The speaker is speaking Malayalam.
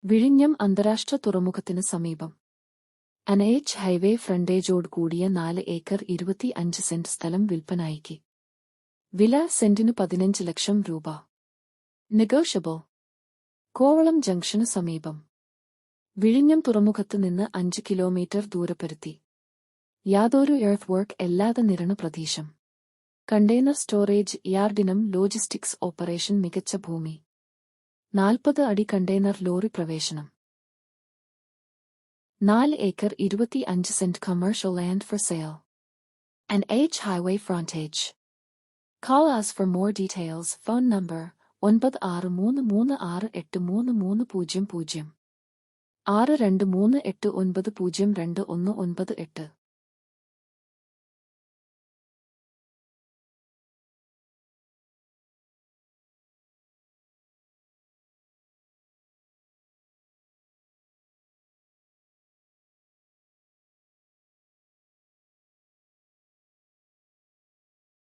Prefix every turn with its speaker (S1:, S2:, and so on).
S1: വിഴിഞ്ഞം അന്താരാഷ്ട്ര തുറമുഖത്തിന് സമീപം NH ഹൈവേ ഫ്രണ്ടേജോട് കൂടിയ 4 ഏക്കർ 25 സെന്റ് സ്ഥലം വിൽപ്പനയ്ക്ക്. വില സെന്റിന് 15 ലക്ഷം രൂപ. നെഗോഷ്യബിൾ. കോവളം ജംഗ്ഷനു സമീപം. വിഴിഞ്ഞം തുറമുഖത്ത് നിന്ന് 5 കിലോമീറ്റർ ദൂരപരിധി. യാതൊരു എർത്ത് വർക്ക് അല്ലാതെ നിരന്ന പ്രദേശം. കണ്ടെയ്നർ സ്റ്റോറേജ് യാർഡിനും ലോജിസ്റ്റിക്സ് ഓപ്പറേഷൻ മികച്ച ഭൂമി. 40 അടി കണ്ടെയ്നർ ലോറി പ്രവേശനം. 4 acre 25 saint commercial land for sale. NH highway frontage. Call us for more details. Phone number 9633683300, 6238902018.